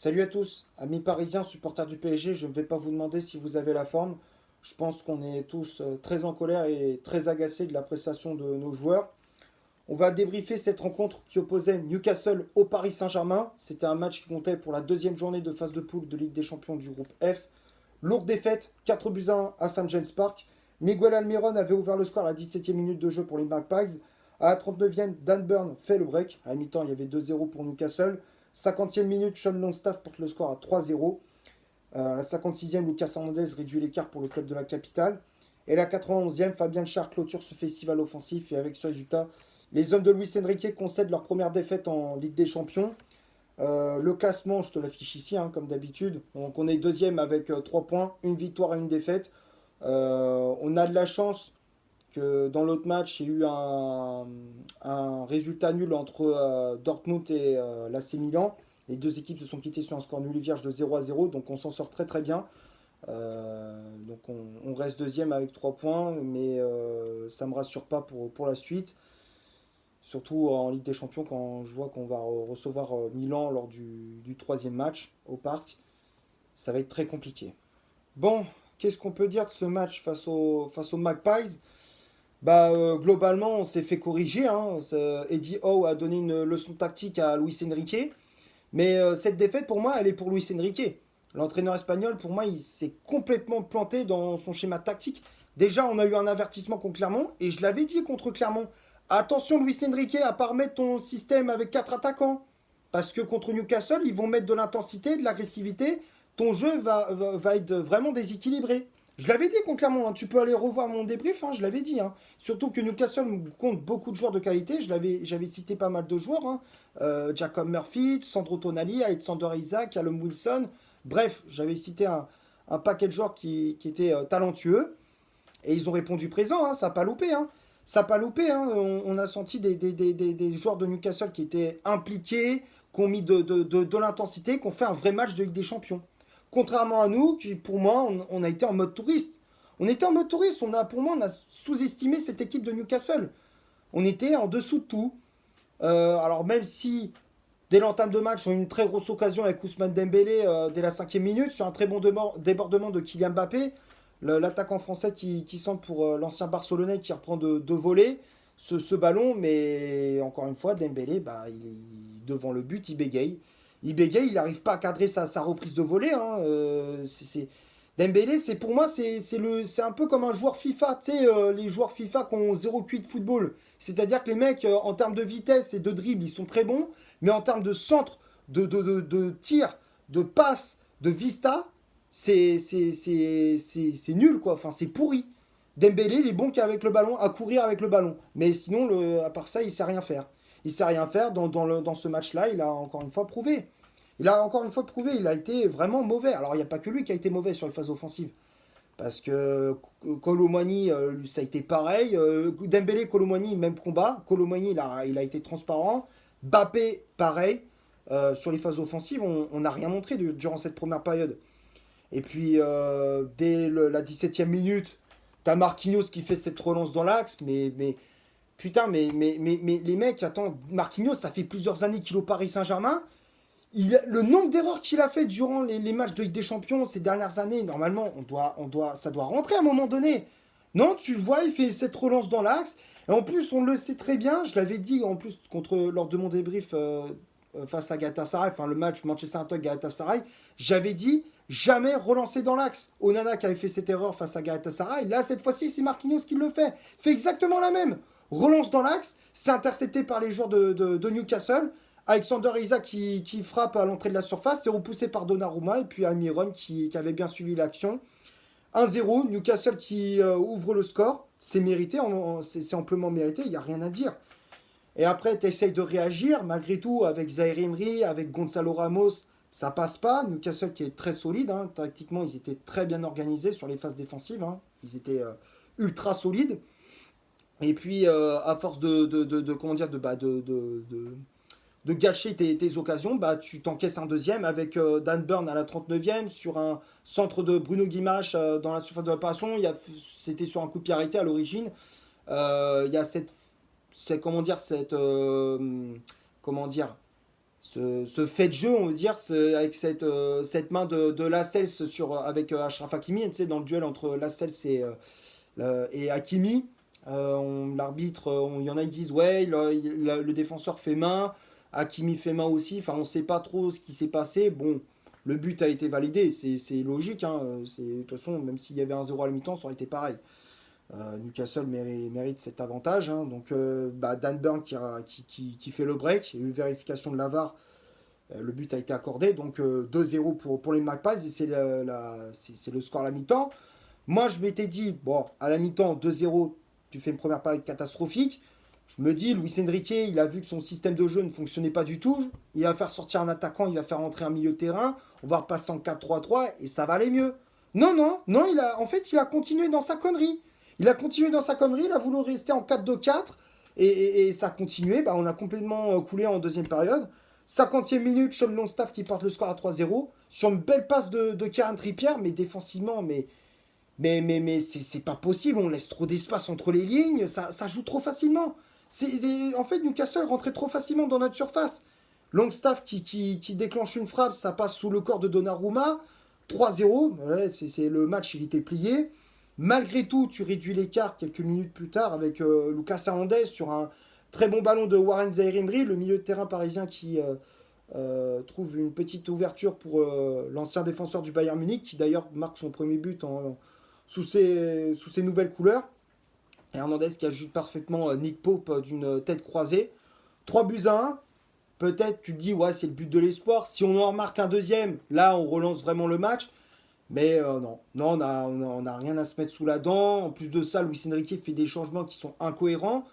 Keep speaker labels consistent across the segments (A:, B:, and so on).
A: Salut à tous, amis parisiens, supporters du PSG, je ne vais pas vous demander si vous avez la forme. Je pense qu'on est tous très en colère et très agacés de la prestation de nos joueurs. On va débriefer cette rencontre qui opposait Newcastle au Paris Saint-Germain. C'était un match qui comptait pour la deuxième journée de phase de poule de Ligue des Champions du groupe F. Lourde défaite, 4 buts à 1 à St. James Park. Miguel Almiron avait ouvert le score à la 17e minute de jeu pour les Magpies. À la 39e, Dan Burn fait le break. À la mi-temps, il y avait 2-0 pour Newcastle. 50e minute, Sean Longstaff porte le score à 3-0. À la 56e, Lucas Hernandez réduit l'écart pour le club de la capitale. Et la 91e, Fabien Schär clôture ce festival offensif. Et avec ce résultat, les hommes de Luis Enrique concèdent leur première défaite en Ligue des Champions. Le classement, je te l'affiche ici, hein, comme d'habitude. Donc on est deuxième avec 3 points, une victoire et une défaite. On a de la chance que dans l'autre match, il y a eu un résultat nul entre Dortmund et l'AC Milan. Les deux équipes se sont quittées sur un score nul et vierge de 0-0, donc on s'en sort très très bien. Donc on reste deuxième avec 3 points, mais ça ne me rassure pas pour la suite. Surtout en Ligue des Champions, quand je vois qu'on va recevoir Milan lors du troisième match au Parc, ça va être très compliqué. Bon, qu'est-ce qu'on peut dire de ce match face aux Magpies? Globalement, on s'est fait corriger, hein. Eddie Howe a donné une leçon tactique à Luis Enrique. Mais cette défaite, pour moi, elle est pour Luis Enrique. L'entraîneur espagnol, pour moi, il s'est complètement planté dans son schéma tactique. Déjà, on a eu un avertissement contre Clermont, et je l'avais dit contre Clermont. Attention, Luis Enrique, à pas remettre ton système avec 4 attaquants. Parce que contre Newcastle, ils vont mettre de l'intensité, de l'agressivité. Ton jeu va être vraiment déséquilibré. Je l'avais dit contre Clermont, hein. Tu peux aller revoir mon débrief, hein, je l'avais dit, hein. Surtout que Newcastle compte beaucoup de joueurs de qualité. J'avais cité pas mal de joueurs, hein. Jacob Murphy, Sandro Tonali, Alexander Isaac, Callum Wilson. Bref, j'avais cité un paquet de joueurs qui étaient talentueux. Et ils ont répondu présent, hein, ça n'a pas loupé. Hein. Ça n'a pas loupé. Hein. On a senti des joueurs de Newcastle qui étaient impliqués, qui ont mis de l'intensité, qui ont fait un vrai match de Ligue des Champions. Contrairement à nous, qui pour moi, on a été en mode touriste. On était en mode touriste. Pour moi, on a sous-estimé cette équipe de Newcastle. On était en dessous de tout. Alors même si dès l'entame de match, on a eu une très grosse occasion avec Ousmane Dembélé dès la 5e minute sur un très bon débordement de Kylian Mbappé, l'attaquant français qui centre pour l'ancien Barcelonais qui reprend de voler ce ballon, mais encore une fois, Dembélé, il est devant le but, il bégaye. Il bégaye, il n'arrive pas à cadrer sa reprise de volée. Hein. Dembélé, pour moi, c'est un peu comme un joueur FIFA. Tu sais, les joueurs FIFA qui ont 0 QI de football. C'est-à-dire que les mecs, en termes de vitesse et de dribble, ils sont très bons. Mais en termes de centre, de tir, de passe, de vista, c'est nul, quoi. Enfin, c'est pourri. Dembélé, il est bon qu'avec le ballon, à courir avec le ballon. Mais sinon, à part ça, il sait rien faire. Il sait rien faire dans ce match-là. Il a encore une fois prouvé. Il a été vraiment mauvais. Alors, il n'y a pas que lui qui a été mauvais sur les phases offensives. Parce que Colomani, ça a été pareil. Dembélé, Colomani, même combat. Colomani, il a été transparent. Bappé, pareil. Sur les phases offensives, on n'a rien montré durant cette première période. Et puis, dès la 17e minute, t'as Marquinhos qui fait cette relance dans l'axe. Putain, mais les mecs, attends, Marquinhos, ça fait plusieurs années qu'il est au Paris Saint-Germain. Le nombre d'erreurs qu'il a fait durant les matchs de Ligue des Champions ces dernières années, normalement, ça doit rentrer à un moment donné. Non, tu le vois, il fait cette relance dans l'axe. Et en plus, on le sait très bien, je l'avais dit en plus lors de mon débrief face à Galatasaray, enfin le match Manchester United-Galatasaray, j'avais dit jamais relancer dans l'axe. Onana qui avait fait cette erreur face à Galatasaray, là cette fois-ci c'est Marquinhos qui le fait. Fait exactement la même. Relance dans l'axe, c'est intercepté par les joueurs de Newcastle. Alexander Isaac qui frappe à l'entrée de la surface, c'est repoussé par Donnarumma et puis Almiron qui avait bien suivi l'action. 1-0, Newcastle qui ouvre le score, c'est mérité, c'est amplement mérité, il n'y a rien à dire. Et après, tu essayes de réagir, malgré tout, avec Zaire Emery, avec Gonzalo Ramos, ça passe pas. Newcastle qui est très solide, hein. Tactiquement, ils étaient très bien organisés sur les phases défensives, hein. Ils étaient ultra solides. Et puis, à force comment dire, de gâcher tes occasions, tu t'encaisses un deuxième avec Dan Burn à la 39e sur un centre de Bruno Guimaraes dans la surface de réparation. C'était sur un coup de pied arrêté à l'origine. Il y a comment dire, comment dire, ce fait de jeu, on va dire, avec cette main de Lascelles avec Achraf Hakimi, tu sais, dans le duel entre Lascelles et Hakimi. L'arbitre, il y en a qui disent ouais, le défenseur fait main, Hakimi fait main aussi. Enfin, on ne sait pas trop ce qui s'est passé. Bon, le but a été validé, c'est logique. Hein, de toute façon, même s'il y avait un 0 à la mi-temps, ça aurait été pareil. Newcastle mérite cet avantage. Hein. Donc, Dan Burn qui fait le break. Il y a eu vérification de la VAR. Le but a été accordé. Donc, 2-0 pour les Magpies. Et c'est le score à la mi-temps. Moi, je m'étais dit, bon, à la mi-temps, 2-0, tu fais une première période catastrophique. Je me dis, Luis Enrique, il a vu que son système de jeu ne fonctionnait pas du tout. Il va faire sortir un attaquant, il va faire entrer un milieu de terrain. On va repasser en 4-3-3 et ça va aller mieux. Non, non, non, en fait, il a continué dans sa connerie. Il a continué dans sa connerie, il a voulu rester en 4-2-4 et ça a continué. Bah, on a complètement coulé en deuxième période. 50e minute, Sean Longstaff qui porte le score à 3-0 sur une belle passe de Kieran Trippier, mais défensivement, mais c'est pas possible, on laisse trop d'espace entre les lignes, ça joue trop facilement. En fait, Newcastle rentrait trop facilement dans notre surface. Longstaff qui déclenche une frappe, ça passe sous le corps de Donnarumma. 3-0, ouais, le match, il était plié. Malgré tout, tu réduis l'écart quelques minutes plus tard avec Lucas Hernandez sur un très bon ballon de Warren Zaïre-Emery, le milieu de terrain parisien qui trouve une petite ouverture pour l'ancien défenseur du Bayern Munich, qui d'ailleurs marque son premier but sous ses nouvelles couleurs. Et Hernandez qui ajoute parfaitement Nick Pope d'une tête croisée. 3-1. Peut-être tu te dis, ouais, c'est le but de l'espoir. Si on en remarque un deuxième, là, on relance vraiment le match. Mais non, on a rien à se mettre sous la dent. En plus de ça, Luis Enrique fait des changements qui sont incohérents.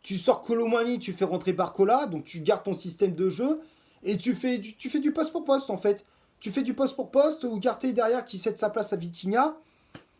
A: Tu sors Colomani, tu fais rentrer Barcola, donc tu gardes ton système de jeu et tu fais du poste pour poste en fait. Tu fais du poste pour poste, ou Ugarte derrière qui cède sa place à Vitinha.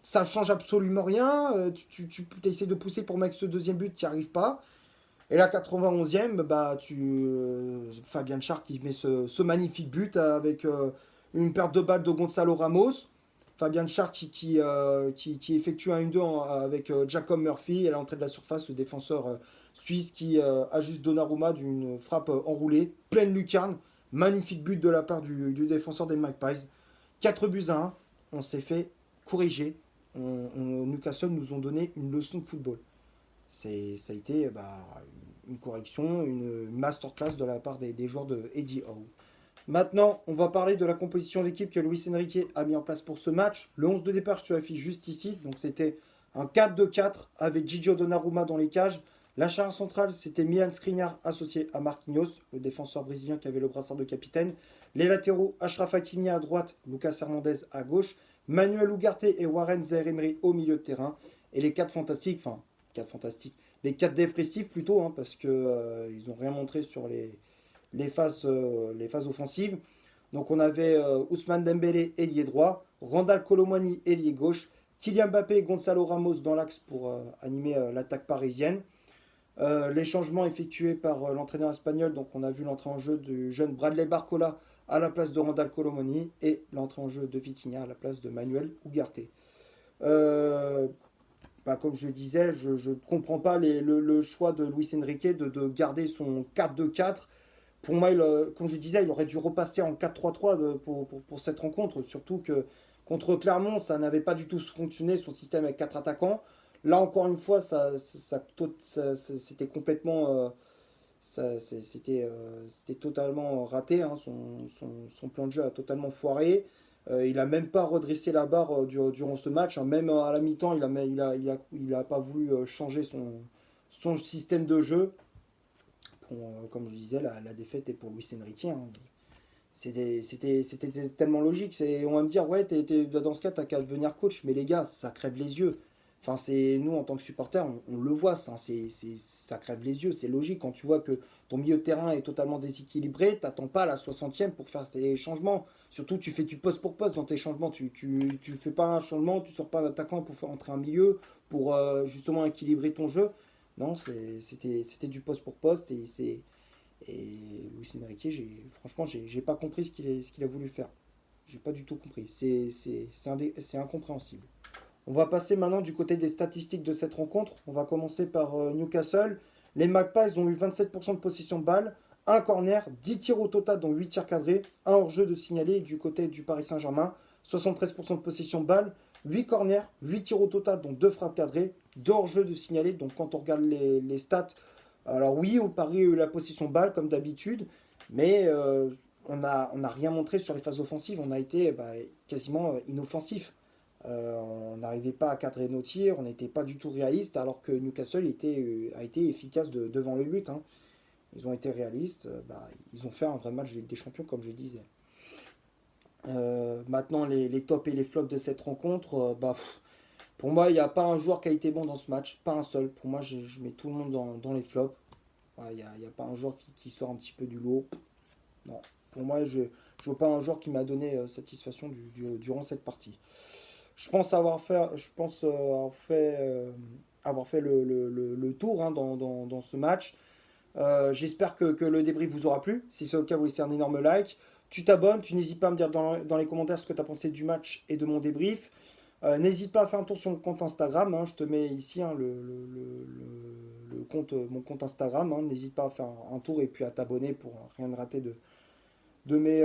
A: Ça change absolument rien. Tu essaies de pousser pour mettre ce deuxième but, tu n'y arrives pas. Et la 91e, bah, Fabien Schär qui met ce magnifique but avec une perte de balle de Gonzalo Ramos. Fabien Schär qui effectue un 1-2 avec Jacob Murphy. Et à l'entrée de la surface, le défenseur suisse qui ajuste Donnarumma d'une frappe enroulée, pleine lucarne. Magnifique but de la part du défenseur des Magpies. 4-1. On s'est fait corriger. Newcastle nous ont donné une leçon de football. Ça a été une correction, une masterclass de la part des joueurs de Eddie Howe. Maintenant, on va parler de la composition d'équipe que Luis Enrique a mis en place pour ce match. Le 11 de départ, je te l'affiche juste ici. Donc c'était un 4-2-4 avec Gigio Donnarumma dans les cages. La charge centrale, c'était Milan Skriniar associé à Marquinhos, le défenseur brésilien qui avait le brassard de capitaine. Les latéraux, Achraf Hakimi à droite, Lucas Hernandez à gauche, Manuel Ugarte et Warren Zaïre-Emery au milieu de terrain. Et les 4 fantastiques, les 4 dépressifs plutôt, hein, parce qu'ils n'ont rien montré sur les phases offensives. Donc on avait Ousmane Dembélé, ailier droit, Randal Colomwani, ailier gauche, Kylian Mbappé et Gonzalo Ramos dans l'axe pour animer l'attaque parisienne. Les changements effectués par l'entraîneur espagnol, donc on a vu l'entrée en jeu du jeune Bradley Barcola à la place de Randal Colomwani et l'entrée en jeu de Vitinha à la place de Manuel Ugarte. Comme je disais, je ne comprends pas le choix de Luis Enrique de garder son 4-2-4. Pour moi, comme je disais, il aurait dû repasser en 4-3-3 pour cette rencontre. Surtout que contre Clermont, ça n'avait pas du tout fonctionné, son système avec 4 attaquants. Là, encore une fois, c'était complètement... c'était totalement raté. Hein. Son plan de jeu a totalement foiré. Il n'a même pas redressé la barre durant ce match. Hein. Même à la mi-temps, il a pas voulu changer son système de jeu. Comme je disais, la défaite est pour Luis Enrique. Hein. C'était tellement logique. On va me dire, ouais, dans ce cas, t'as qu'à devenir coach. Mais les gars, ça crève les yeux. Enfin, nous, en tant que supporters, on le voit, ça crève les yeux. C'est logique. Quand tu vois que ton milieu de terrain est totalement déséquilibré, t'attends pas à la 60e pour faire tes changements. Surtout, tu fais du poste pour poste dans tes changements. Tu fais pas un changement, tu sors pas d'attaquant pour faire entrer un milieu, pour justement équilibrer ton jeu. Non, c'était du poste pour poste. Et Luis Enrique, franchement, j'ai pas compris ce qu'il a voulu faire. J'ai pas du tout compris. C'est incompréhensible. On va passer maintenant du côté des statistiques de cette rencontre. On va commencer par Newcastle. Les Magpies ont eu 27% de possession de balle, un corner, 10 tirs au total, dont 8 tirs cadrés, un hors-jeu de signalé du côté du Paris Saint-Germain, 73% de possession de balle, 8 corners, 8 tirs au total, dont 2 frappes cadrées, 2 hors-jeu de signalé. Donc quand on regarde les stats, alors oui, au Paris a eu la possession de balle comme d'habitude, mais on n'a rien montré sur les phases offensives, on a été quasiment inoffensif. On n'arrivait pas à cadrer nos tirs, on n'était pas du tout réaliste, alors que Newcastle a été efficace devant le but, hein. Ils ont été réalistes, ils ont fait un vrai match de Ligue des Champions, comme je disais. Maintenant, les tops et les flops de cette rencontre, pour moi, il n'y a pas un joueur qui a été bon dans ce match, pas un seul. Pour moi, je mets tout le monde dans les flops. Il n'y a pas un joueur qui sort un petit peu du lot. Non, pour moi, je ne vois pas un joueur qui m'a donné satisfaction durant cette partie. Je pense avoir fait le tour, hein, dans ce match. J'espère que le débrief vous aura plu. Si c'est le cas, vous laissez un énorme like. Tu t'abonnes, tu n'hésites pas à me dire dans les commentaires ce que tu as pensé du match et de mon débrief. N'hésite pas à faire un tour sur mon compte Instagram, hein. Je te mets ici, hein, mon compte Instagram, hein. N'hésite pas à faire un tour et puis à t'abonner pour rien rater de mes